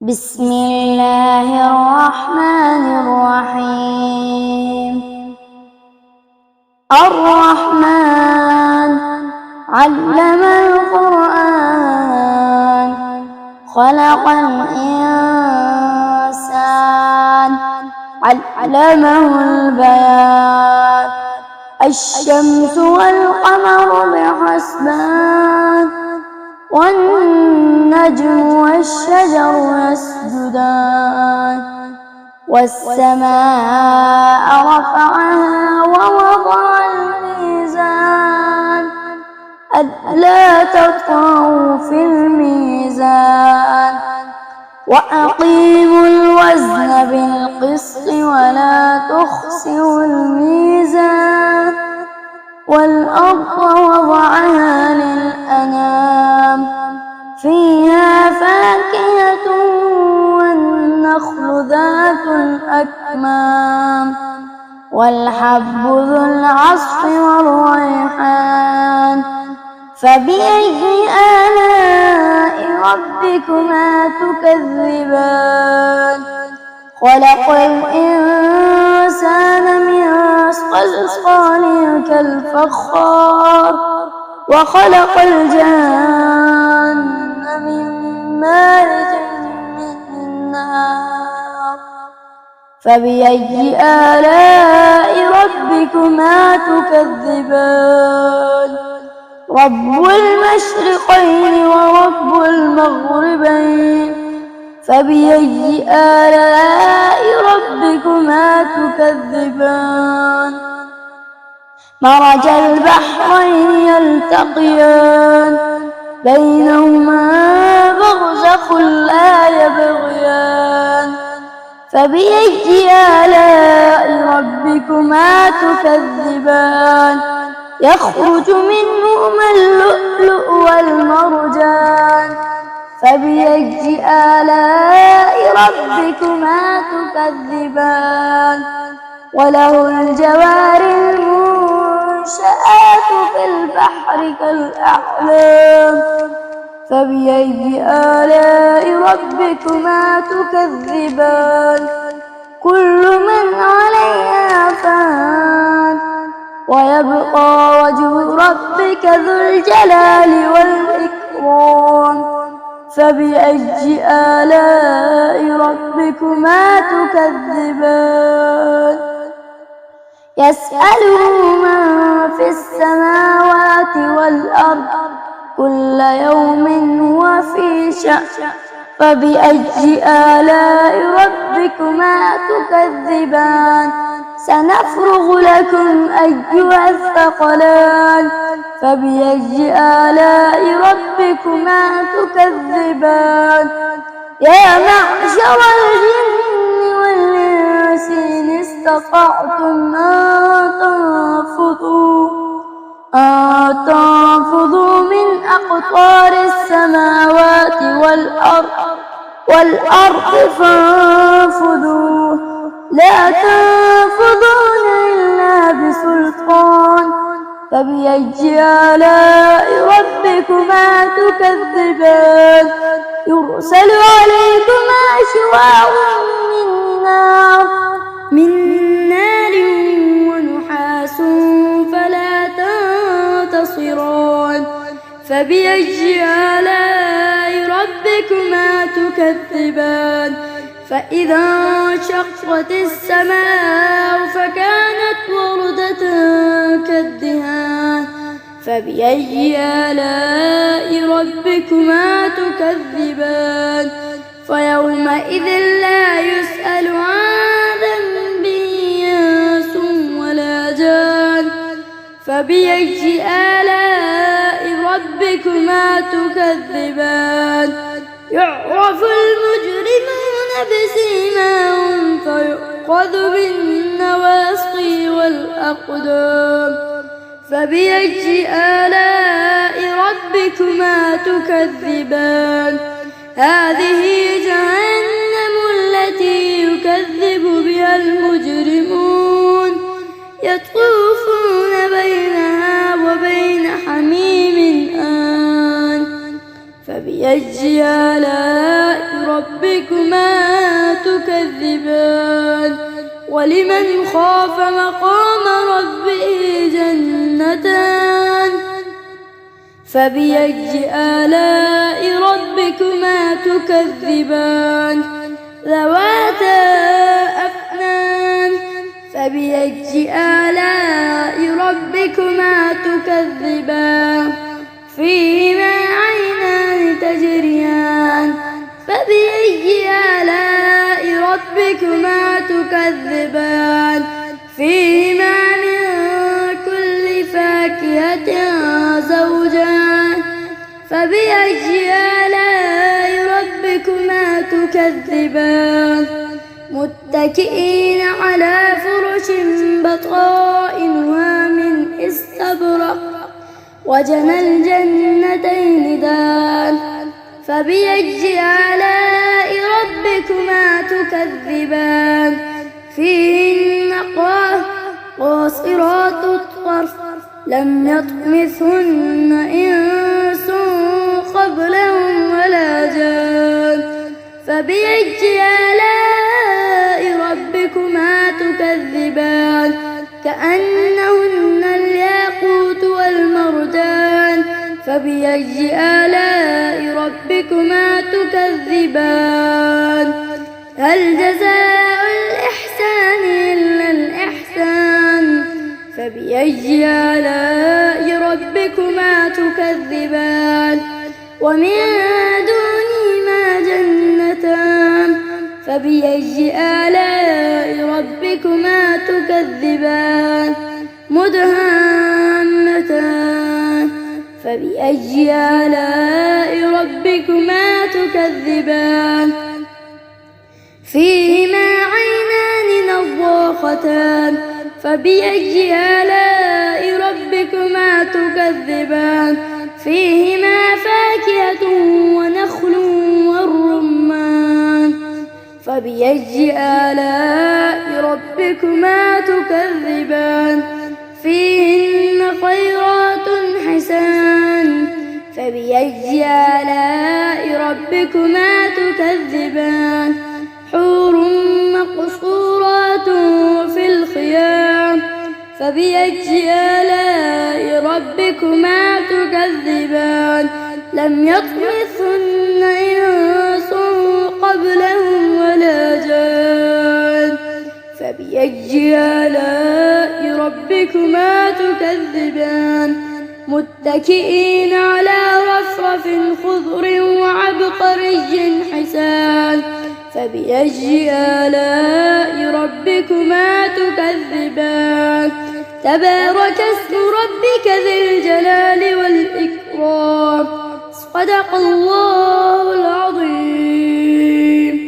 بسم الله الرحمن الرحيم. الرحمن علم القرآن خلق الإنسان علمه البيان. الشمس والقمر بحسبان والنجم والشجر يسجدان. والسماء رفعها ووضع الميزان ألا تطغوا في الميزان وأقيموا الوزن بالقسط ولا تخسروا الميزان. والأرض وضعها للأنام فيها فاكهة والنخل ذات الأكمام والحب ذو العصف والريحان. فبأي آلاء ربكما تكذبان؟ خلق الإنسان من صلصال كالفخار وخلق الجن من مارج من نار. فبأي آلاء ربكما تكذبان؟ رب المشرقين ورب المغربين. فبأي آلاء ربكما تكذبان؟ مرج البحرين يلتقيان بينهما برزخ لا يبغيان. فبأي آلاء ربكما تكذبان؟ يخرج منهما اللؤلؤ والمرجان. فبأي آلاء ربكما تكذبان؟ وله الجوار المنشآت في البحر كالأعلام. فبأي آلاء ربكما تكذبان؟ كل من عليها فان ويبقى وجه ربك ذو الجلال والإكرام. فبأي آلاء ربكما تكذبان؟ يسأله من في السماوات والأرض كل يوم هو في شأن. فبأي آلاء ربكما تكذبان؟ سنفرغ لكم أيها الثقلان. فبأي آلاء ربكما تكذبان؟ يا معشر الجن والإنس إن استطعتم أن تنفذوا من أقطار السماوات والأرض فانفذوا لا تنفذون إلا بسلطان. فبأي آلاء ربكما تكذبان؟ يرسل عليكما شواظ من نار ونحاس فلا تنتصران. فبأي آلاء ربكما تكذبان؟ فإذا انشقت السماء فكانت وردة كالدهان. فبأي آلاء ربكما تكذبان؟ فيومئذ لا يسأل عن ذنبه إنس ولا جان. فبأي آلاء ربكما تكذبان؟ يعرف المجرمون بسيماهم فيؤخذ بالنواصي والأقدام. فبأي آلاء ربكما تكذبان؟ هذه جهنم التي يكذب بها المجرمون يطوفون بينها وبين حميم آن. فبأي آلاء ربكما ربكما تكذبان ولمن خاف مقام ربه جنتان فبأي آلاء ربكما تكذبان ذواتا أفنان فبأي آلاء ربكما تكذبان فيهما عينان تجريان فبأي آلاء ربكما تكذبان فيهما من كل فاكهة زوجان فبأي آلاء ربكما تكذبان متكئين على فرش بطائنها من استبرق وجنى الجنتين دان فبأي آلاء ربكما تكذبان فيهن قاصرات الطرف لم يطمثهن إنس قبلهم ولا جان فبأي آلاء ربكما تكذبان كأنهن الياقوت والمرجان فبأي آلاء ربكما تكذبان هل جزاء الإحسان إلا الإحسان فبأي آلاء ربكما تكذبان ومن دونهما جنتان فبأي آلاء ربكما تكذبان مدهامتان فبأي آلاء ربكما تكذبان فيهما عينان نضاختان فبأي آلاء ربكما تكذبان فيهما فاكهة ونخل والرمان فبأي آلاء ربكما تكذبان فيهن خيرات حسان فبأي آلاء ربكما تكذبان حور مقصورات في الخيام فبأي آلاء ربكما تكذبان لم يطمثهن إنس قبلهم ولا جان فبأي آلاء ربكما تكذبان متكئين على رفرف خضر وعبقري حسان فبأي آلاء ربكما تكذبان تبارك اسم ربك ذي الجلال والإكرام صدق الله